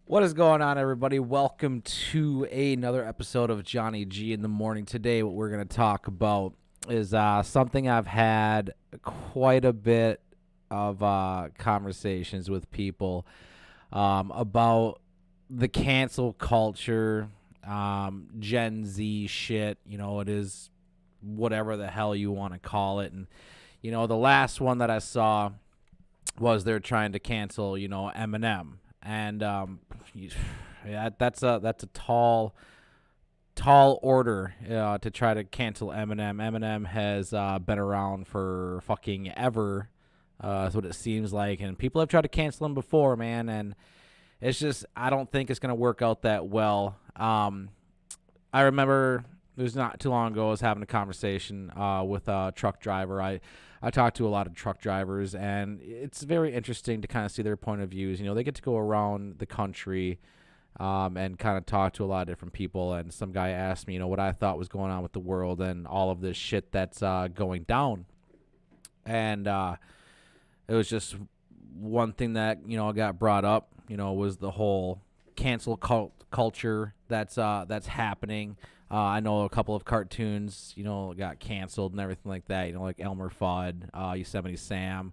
What is going on, everybody? Welcome to another episode of Johnny G in the morning. Today, what we're going to talk about is something I've had quite a bit of conversations with people about the cancel culture, Gen Z shit. You know, it is whatever the hell you want to call it. And, you know, the last one that I saw was they're trying to cancel, Eminem. And yeah, that's a tall order to try to cancel Eminem. Eminem has been around for fucking ever. That's what it seems like, and people have tried to cancel him before, man. And it's just I don't think it's gonna work out that well. I remember it was not too long ago I was having a conversation with a truck driver. I talk to a lot of truck drivers, and it's very interesting to kind of see their point of views. You know, they get to go around the country and kind of talk to a lot of different people. And some guy asked me, what I thought was going on with the world and all of this shit that's going down. And it was just one thing that, got brought up, was the whole cancel culture that's happening. I know a couple of cartoons, got canceled and everything like that. Like Elmer Fudd, Yosemite Sam,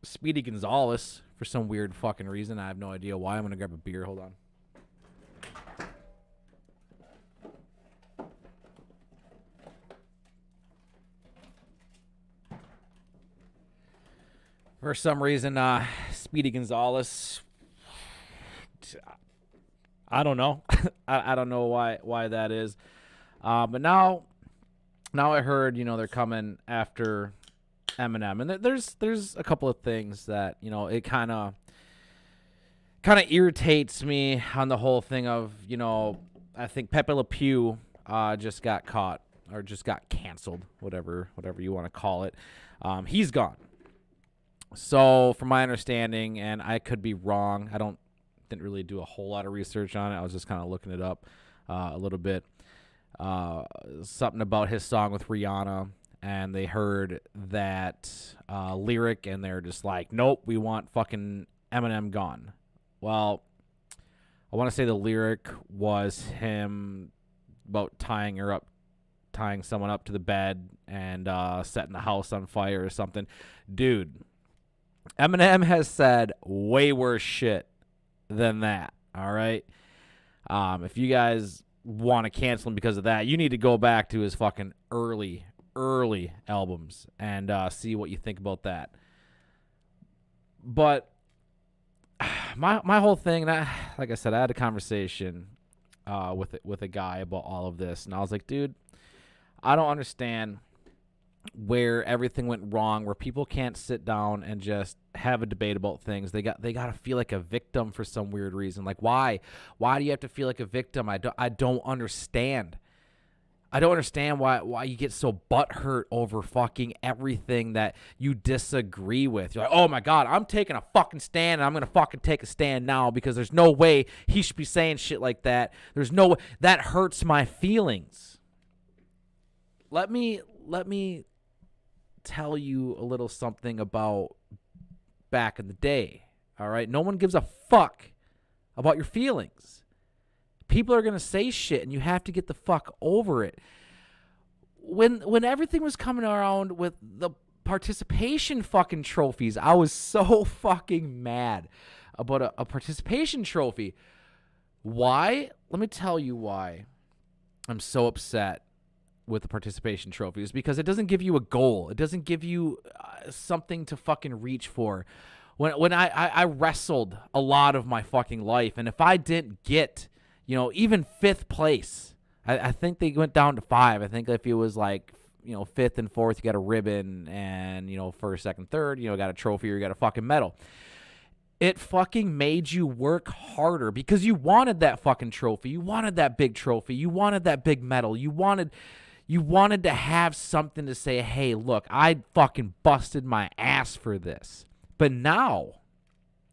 Speedy Gonzales for some weird fucking reason. I have no idea why. I'm gonna grab a beer. Hold on. For some reason, Speedy Gonzales. I don't know. I don't know why that is. But now I heard, they're coming after Eminem, and there's a couple of things that, it kind of irritates me on the whole thing of, I think Pepe Le Pew just got caught or just got canceled, whatever you want to call it. He's gone. So from my understanding, and I could be wrong, didn't really do a whole lot of research on it. I was just kind of looking it up a little bit. Something about his song with Rihanna, and they heard that lyric, and they're just like, nope, we want fucking Eminem gone. Well, I want to say the lyric was him about tying someone up to the bed and setting the house on fire or something. Dude, Eminem has said way worse shit than that. All right. If you guys want to cancel him because of that, you need to go back to his fucking early albums and see what you think about that. But my whole thing, like I said, I had a conversation with a guy about all of this, and I was like, dude, I don't understand where everything went wrong, where people can't sit down and just have a debate about things. They got to feel like a victim for some weird reason. Like, why do you have to feel like a victim? I don't understand. I don't understand why you get so butthurt over fucking everything that you disagree with. You're like, oh my God, I'm taking a fucking stand, and I'm gonna fucking take a stand now because there's no way he should be saying shit like that. There's no way. That hurts my feelings. Let me tell you a little something about back in the day. All right, no one gives a fuck about your feelings. People are gonna say shit, and you have to get the fuck over it. When everything was coming around with the participation fucking trophies, I was so fucking mad about a participation trophy. Why? Let me tell you why I'm so upset with the participation trophies, because it doesn't give you a goal. It doesn't give you something to fucking reach for. When I wrestled a lot of my fucking life, and if I didn't get, even fifth place, I think they went down to 5. I think if it was like, fifth and fourth, you got a ribbon, and, first, second, third, got a trophy or you got a fucking medal. It fucking made you work harder because you wanted that fucking trophy. You wanted that big trophy. You wanted that big medal. You wanted to have something to say, hey, look, I fucking busted my ass for this. But now,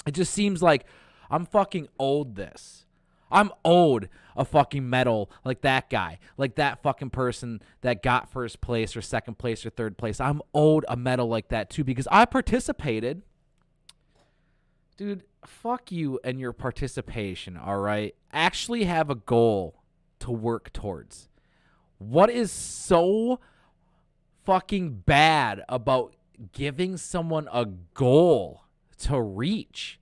it just seems like I'm fucking owed this. I'm owed a fucking medal like that guy, like that fucking person that got first place or second place or third place. I'm owed a medal like that too because I participated. dude, fuck you and your participation, all right? Actually have a goal to work towards. What is so fucking bad about giving someone a goal to reach?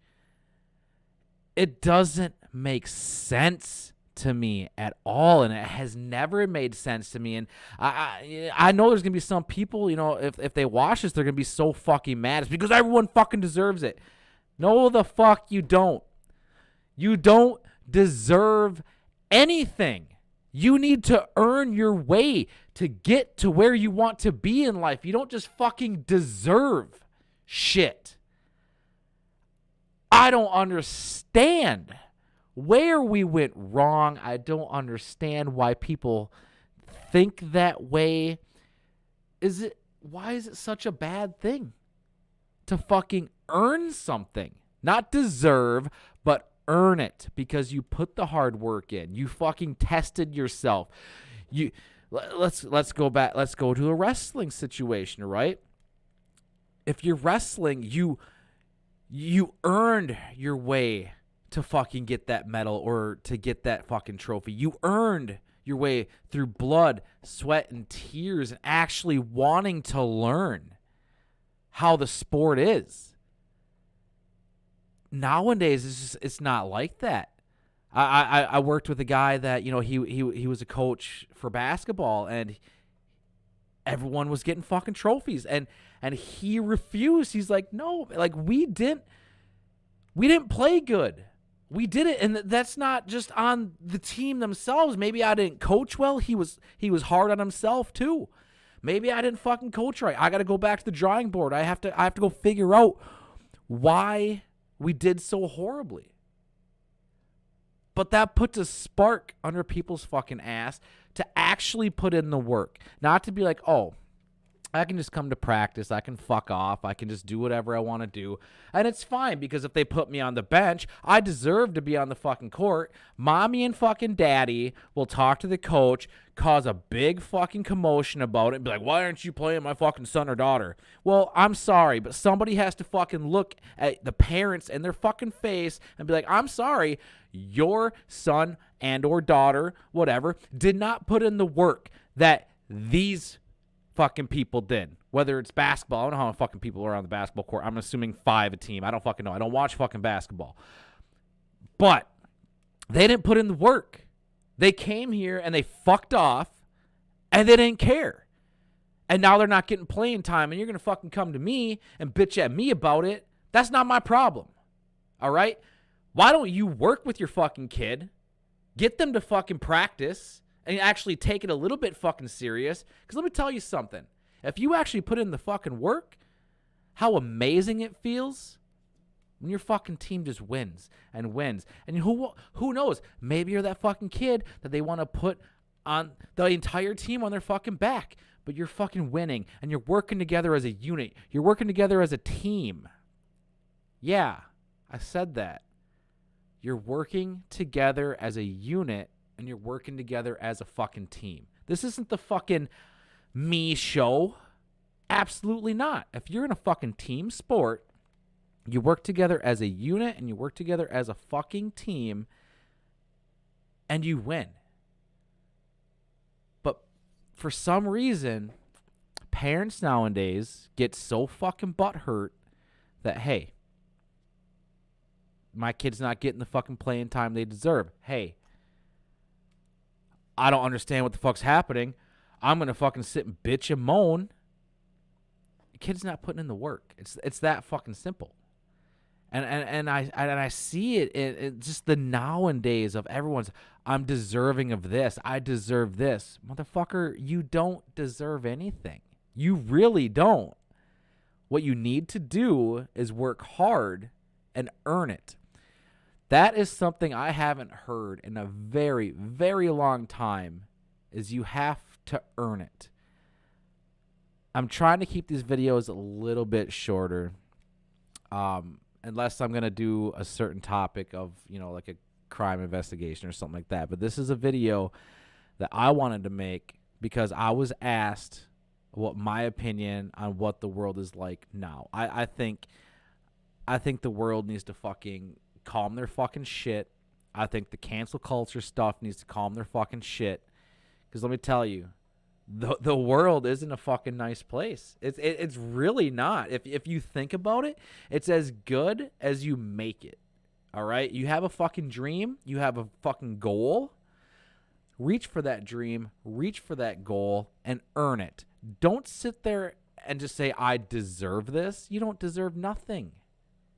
It doesn't make sense to me at all, and it has never made sense to me. And I know there's gonna be some people, if they watch this, they're gonna be so fucking mad. It's because everyone fucking deserves it. No, the fuck you don't. You don't deserve anything. You need to earn your way to get to where you want to be in life. You don't just fucking deserve shit. I don't understand where we went wrong. I don't understand why people think that way. Why is it such a bad thing to fucking earn something? Not deserve, but earn it, because you put the hard work in. You fucking tested yourself. Let's go back. Let's go to a wrestling situation, right? If you're wrestling, you earned your way to fucking get that medal or to get that fucking trophy. You earned your way through blood, sweat, and tears, and actually wanting to learn how the sport is. Nowadays, it's not like that. I worked with a guy that, he was a coach for basketball, and everyone was getting fucking trophies, and he refused. He's like, no, like we didn't play good. We did it, and that's not just on the team themselves. Maybe I didn't coach well. He was hard on himself too. Maybe I didn't fucking coach right. I got to go back to the drawing board. I have to go figure out why we did so horribly. But that puts a spark under people's fucking ass to actually put in the work. Not to be like, oh, I can just come to practice. I can fuck off. I can just do whatever I want to do. And it's fine, because if they put me on the bench, I deserve to be on the fucking court. Mommy and fucking daddy will talk to the coach, cause a big fucking commotion about it, and be like, why aren't you playing my fucking son or daughter? Well, I'm sorry, but somebody has to fucking look at the parents in their fucking face and be like, I'm sorry, your son and or daughter, whatever, did not put in the work that these fucking people did. Whether it's basketball, I don't know how many fucking people are on the basketball court. I'm assuming 5 a team. I don't fucking know. I don't watch fucking basketball. But they didn't put in the work. They came here and they fucked off, and they didn't care. And now they're not getting playing time, and you're going to fucking come to me and bitch at me about it. That's not my problem. All right? Why don't you work with your fucking kid, get them to fucking practice, and actually take it a little bit fucking serious? Because let me tell you something. If you actually put in the fucking work, how amazing it feels when your fucking team just wins and wins. And who knows? Maybe you're that fucking kid that they want to put on the entire team on their fucking back. But you're fucking winning, and you're working together as a unit. You're working together as a team. Yeah, I said that. You're working together as a unit, and you're working together as a fucking team. This isn't the fucking me show. Absolutely not. If you're in a fucking team sport, you work together as a unit, and you work together as a fucking team, and you win. But for some reason, parents nowadays get so fucking butthurt that, hey, my kid's not getting the fucking playing time they deserve. Hey, I don't understand what the fuck's happening. I'm going to fucking sit and bitch and moan. The kid's not putting in the work. It's that fucking simple. And I see it in just the nowadays of everyone's, I'm deserving of this. I deserve this. Motherfucker, you don't deserve anything. You really don't. What you need to do is work hard and earn it. That is something I haven't heard in a very, very long time, is you have to earn it. I'm trying to keep these videos a little bit shorter, unless I'm going to do a certain topic of, like a crime investigation or something like that. But this is a video that I wanted to make because I was asked what my opinion on what the world is like now. I think I think the world needs to fucking calm their fucking shit. I think the cancel culture stuff needs to calm their fucking shit. Because let me tell you, the world isn't a fucking nice place. It's really not. If you think about it, it's as good as you make it. All right? You have a fucking dream. You have a fucking goal. Reach for that dream. Reach for that goal and earn it. Don't sit there and just say, I deserve this. You don't deserve nothing.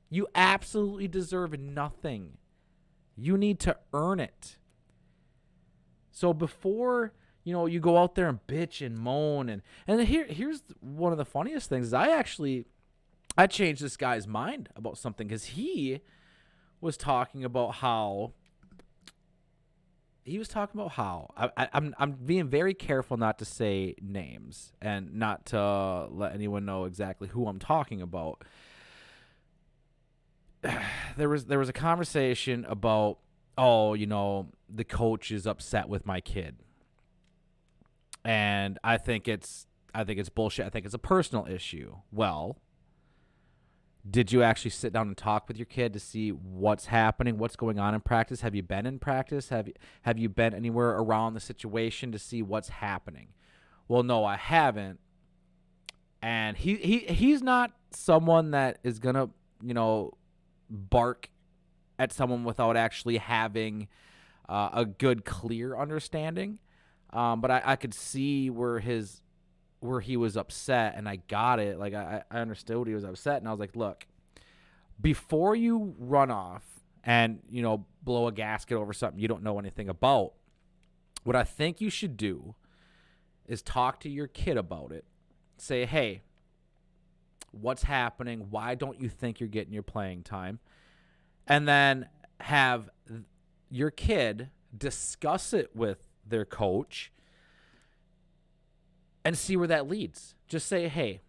You absolutely deserve nothing. You need to earn it. So before, you go out there and bitch and moan and here's one of the funniest things is I changed this guy's mind about something because he was talking about how I'm being very careful not to say names and not to let anyone know exactly who I'm talking about. There was a conversation about, the coach is upset with my kid. And I think it's bullshit. I think it's a personal issue. Well, did you actually sit down and talk with your kid to see what's happening, what's going on in practice? Have you been in practice? Have you been anywhere around the situation to see what's happening? Well, no, I haven't. And he's not someone that is gonna, bark at someone without actually having a good, clear understanding. But I could see where he was upset, and I got it. Like, I understood he was upset, and I was like, look, before you run off and, blow a gasket over something you don't know anything about, what I think you should do is talk to your kid about it. Say, hey, what's happening? Why don't you think you're getting your playing time? And then have your kid discuss it with their coach and see where that leads. Just say, hey,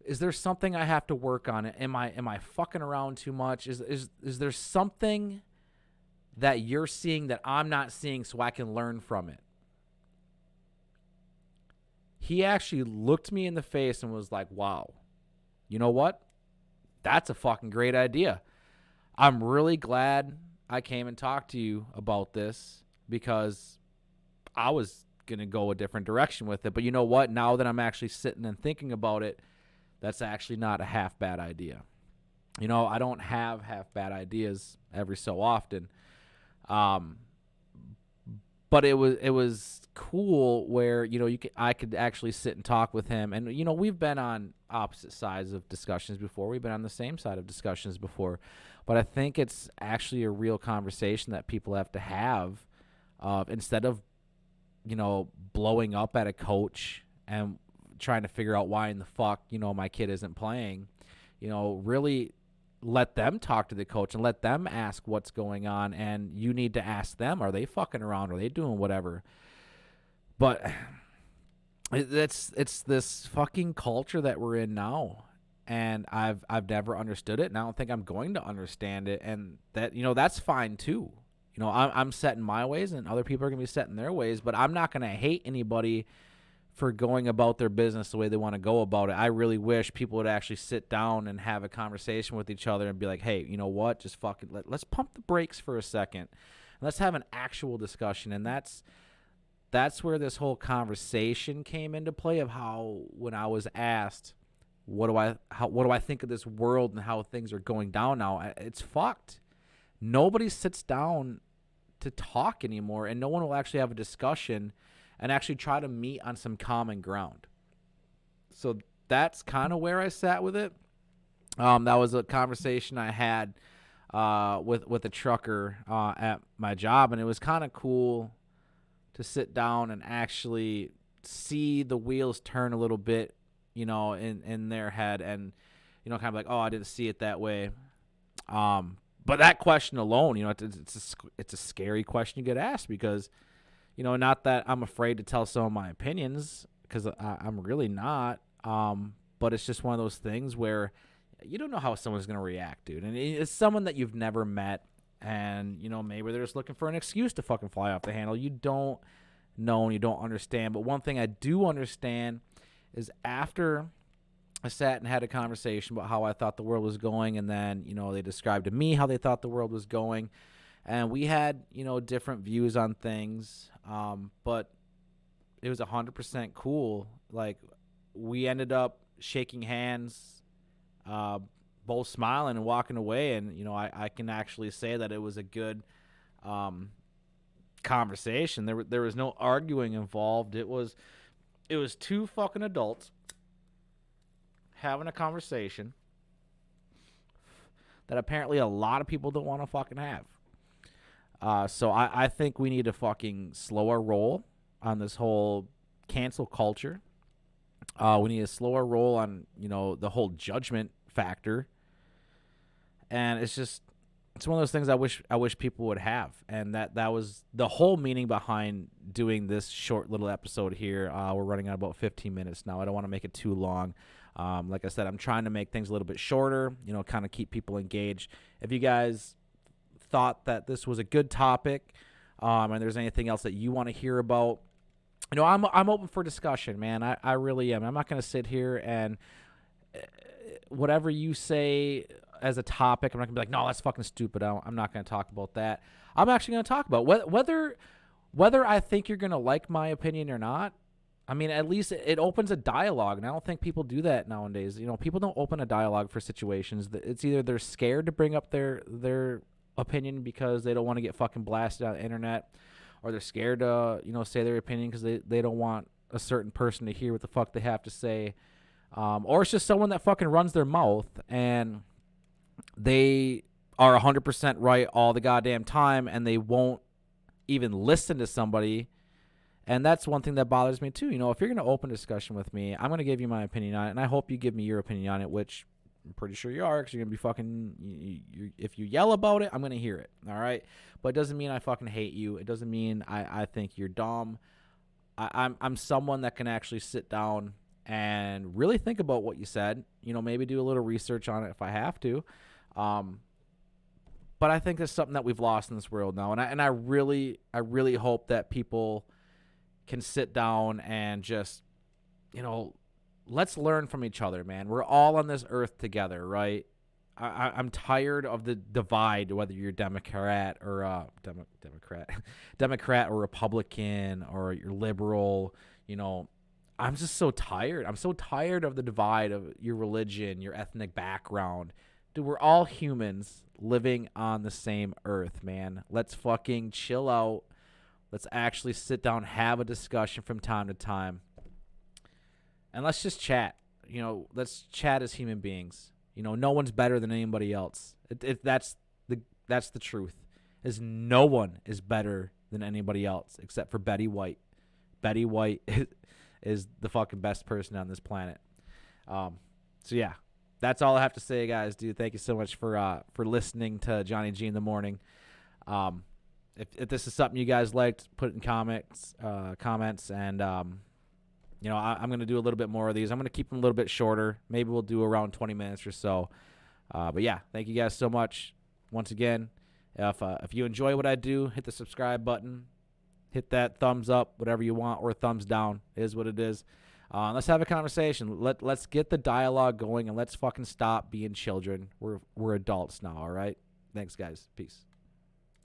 is there something I have to work on? Am I fucking around too much? Is there something that you're seeing that I'm not seeing so I can learn from it? He actually looked me in the face and was like, wow, you know what? That's a fucking great idea. I'm really glad I came and talked to you about this because I was going to go a different direction with it. But you know what? Now that I'm actually sitting and thinking about it, that's actually not a half bad idea. I don't have half bad ideas every so often. But it was cool where, I could actually sit and talk with him. And, we've been on opposite sides of discussions before. We've been on the same side of discussions before. But I think it's actually a real conversation that people have to have instead of, blowing up at a coach and trying to figure out why in the fuck, my kid isn't playing. Really let them talk to the coach and let them ask what's going on. And you need to ask them, are they fucking around? Are they doing whatever? But it's this fucking culture that we're in now. And I've never understood it, and I don't think I'm going to understand it. And that, that's fine too. I'm set in my ways, and other people are going to be set in their ways, but I'm not going to hate anybody for going about their business the way they want to go about it. I really wish people would actually sit down and have a conversation with each other and be like, hey, you know what? Just fucking let's pump the brakes for a second. Let's have an actual discussion. And that's where this whole conversation came into play of how, when I was asked, what do I think of this world and how things are going down now? It's fucked. Nobody sits down to talk anymore, and no one will actually have a discussion and actually try to meet on some common ground. So that's kind of where I sat with it. That was a conversation I had with a trucker at my job, and it was kind of cool to sit down and actually see the wheels turn a little bit, in their head, and, kind of like, oh, I didn't see it that way. But that question alone, it's a scary question you get asked because, not that I'm afraid to tell some of my opinions, because I'm really not. But it's just one of those things where you don't know how someone's going to react, dude. And it's someone that you've never met, and, maybe they're just looking for an excuse to fucking fly off the handle. You don't know and you don't understand. But one thing I do understand is after I sat and had a conversation about how I thought the world was going, and then, they described to me how they thought the world was going, and we had, different views on things, but it was 100% cool. Like, we ended up shaking hands, both smiling and walking away, and, I can actually say that it was a good conversation. There was no arguing involved. It was two fucking adults having a conversation that apparently a lot of people don't want to fucking have. So I think we need to fucking slow our roll on this whole cancel culture. We need a slower roll on, the whole judgment factor. And it's one of those things I wish people would have. And that was the whole meaning behind doing this short little episode here. We're running at about 15 minutes now. I don't want to make it too long. Like I said, I'm trying to make things a little bit shorter, kind of keep people engaged. If you guys thought that this was a good topic, and there's anything else that you want to hear about, I'm open for discussion, man. I really am. I'm not going to sit here and whatever you say as a topic, I'm not going to be like, no, that's fucking stupid. I'm not going to talk about that. I'm actually going to talk about whether I think you're going to like my opinion or not. I mean, at least it opens a dialogue, and I don't think people do that nowadays. People don't open a dialogue for situations. It's either they're scared to bring up their opinion because they don't want to get fucking blasted on the internet, or they're scared to, say their opinion because they don't want a certain person to hear what the fuck they have to say. Or it's just someone that fucking runs their mouth, and they are 100% right all the goddamn time, and they won't even listen to somebody. And that's one thing that bothers me too. If you're going to open discussion with me, I'm going to give you my opinion on it, and I hope you give me your opinion on it, which I'm pretty sure you are, because you're going to be fucking, if you yell about it, I'm going to hear it, all right? But it doesn't mean I fucking hate you. It doesn't mean I think you're dumb. I'm someone that can actually sit down and really think about what you said, maybe do a little research on it if I have to. But I think that's something that we've lost in this world now, and I really hope that people can sit down and just, let's learn from each other, man. We're all on this earth together, right? I'm tired of the divide, whether you're Democrat or Democrat or Republican or you're liberal. I'm just so tired. I'm so tired of the divide of your religion, your ethnic background. Dude, we're all humans living on the same earth, man. Let's fucking chill out. Let's actually sit down, have a discussion from time to time, and let's just chat. Let's chat as human beings. No one's better than anybody else. That's the truth. Is no one is better than anybody else except for Betty White. Betty White is the fucking best person on this planet. So yeah, that's all I have to say, guys. Dude, thank you so much for listening to Johnny G in the morning. If this is something you guys liked, put it in comments, and I'm going to do a little bit more of these. I'm going to keep them a little bit shorter. Maybe we'll do around 20 minutes or so. But yeah, thank you guys so much. Once again, if you enjoy what I do, hit the subscribe button, hit that thumbs up, whatever you want, or thumbs down. It is what it is. Let's have a conversation. Let's get the dialogue going, and let's fucking stop being children. We're adults now, all right? Thanks, guys. Peace.